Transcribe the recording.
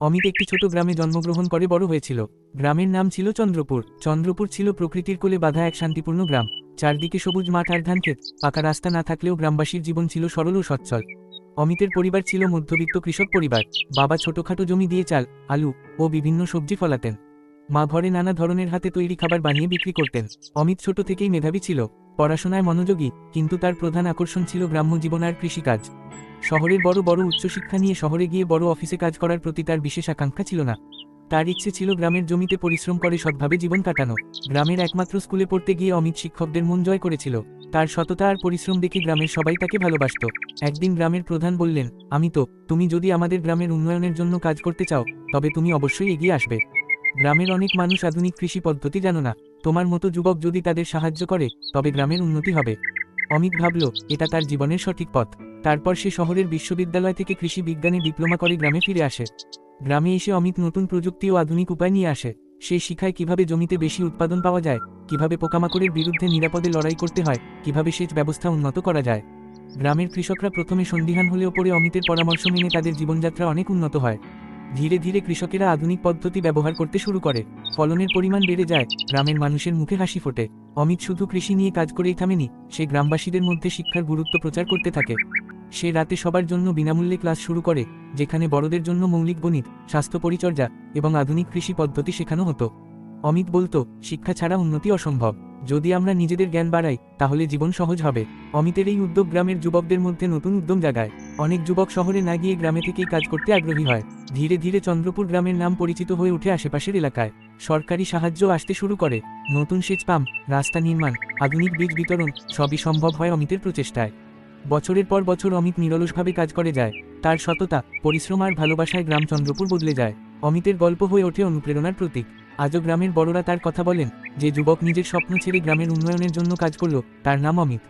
অমিত একটি ছোট গ্রামে জন্মগ্রহণ করে বড় হয়েছিল। গ্রামের নাম ছিল চন্দ্রপুর। চন্দ্রপুর ছিল প্রকৃতির কোলে বাঁধা এক শান্তিপূর্ণ গ্রাম। চারদিকে সবুজ মাঠ আর ধানক্ষেত। পাকা রাস্তা না থাকলেও গ্রামবাসীর জীবন ছিল সরল ও সচ্ছল। অমিতের পরিবার ছিল মধ্যবিত্ত কৃষক পরিবার। বাবা ছোটখাটো জমি দিয়ে চাল, আলু ও বিভিন্ন সবজি ফলাতেন। মা ঘরে নানা ধরনের হাতে তৈরি খাবার বানিয়ে বিক্রি করতেন। অমিত ছোট থেকেই মেধাবী ছিল, পড়াশোনায় মনোযোগী, কিন্তু তার প্রধান আকর্ষণ ছিল গ্রাম্য জীবন আর কৃষিকাজ। শহরের বড় বড় উচ্চশিক্ষা নিয়ে শহরে গিয়ে বড় অফিসে কাজ করার প্রতি তার বিশেষ আকাঙ্ক্ষা ছিল না। তার ইচ্ছে ছিল গ্রামের জমিতে পরিশ্রম করে সৎভাবে জীবন কাটানো। গ্রামের একমাত্র স্কুলে পড়তে গিয়ে অমিত শিক্ষকদের মন জয় করেছিল। তার সততা আর পরিশ্রম দেখে গ্রামের সবাই তাকে ভালোবাসত। একদিন গ্রামের প্রধান বললেন, তুমি যদি আমাদের গ্রামের উন্নয়নের জন্য কাজ করতে চাও, তবে তুমি অবশ্যই এগিয়ে আসবে। গ্রামের অনেক মানুষ আধুনিক কৃষি পদ্ধতি জানো না। তোমার মতো যুবক যদি তাদের সাহায্য করে, তবে গ্রামের উন্নতি হবে। অমিত ভাবল, এটা তার জীবনের সঠিক পথ। তারপর সে শহরের বিশ্ববিদ্যালয় থেকে কৃষি বিজ্ঞানে ডিপ্লোমা করে গ্রামে ফিরে আসে। গ্রামে এসে অমিত নতুন প্রযুক্তি ও আধুনিক উপায় নিয়ে আসে। সে শিখায় কিভাবে জমিতে বেশি উৎপাদন পাওয়া যায়, কিভাবে পোকামাকড়ের বিরুদ্ধে নিরাপদে লড়াই করতে হয়, কিভাবে সেচ ব্যবস্থা উন্নত করা যায়। গ্রামের কৃষকরা প্রথমে সন্দিহান হলেও পরে অমিতের পরামর্শ মেনে তাদের জীবনযাত্রা অনেক উন্নত হয়। ধীরে ধীরে কৃষকেরা আধুনিক পদ্ধতি ব্যবহার করতে শুরু করে। ফলনের পরিমাণ বেড়ে যায়, গ্রামের মানুষের মুখে হাসি ফোটে। অমিত শুধু কৃষি নিয়ে কাজ করেই থামেনি, সে গ্রামবাসীদের মধ্যে শিক্ষার গুরুত্ব প্রচার করতে থাকে। সে রাতে সবার জন্য বিনামূল্যে ক্লাস শুরু করে, যেখানে বড়দের জন্য মৌলিক গণিত, স্বাস্থ্য পরিচর্যা এবং আধুনিক কৃষি পদ্ধতি শেখানো হতো। অমিত বলতো, শিক্ষা ছাড়া উন্নতি অসম্ভব। যদি আমরা নিজেদের জ্ঞান বাড়াই, তাহলে জীবন সহজ হবে। অমিতের এই উদ্যোগ গ্রামের যুবকদের মধ্যে নতুন উদ্যম জাগায়। অনেক যুবক শহরে না গিয়ে গ্রামে থেকেই কাজ করতে আগ্রহী হয়। ধীরে ধীরে চন্দ্রপুর গ্রামের নাম পরিচিত হয়ে ওঠে আশেপাশের এলাকায়। সরকারি সাহায্য আসতে শুরু করে। নতুন সেচ পাম্প, রাস্তা নির্মাণ, আধুনিক বীজ বিতরণ সবই সম্ভব হয় অমিতের প্রচেষ্টায়। বছরের পর বছর অমিত নিরলসভাবে কাজ করে যায়। তার সততা, পরিশ্রম আর ভালোবাসায় গ্রাম চন্দ্রপুর বদলে যায়। অমিতের গল্প হয়ে ওঠে অনুপ্রেরণার প্রতীক। আজও গ্রামের বড়রা তার কথা বলেন, যে যুবক নিজের স্বপ্ন ছেড়ে গ্রামের উন্নয়নের জন্য কাজ করল, তার নাম অমিত।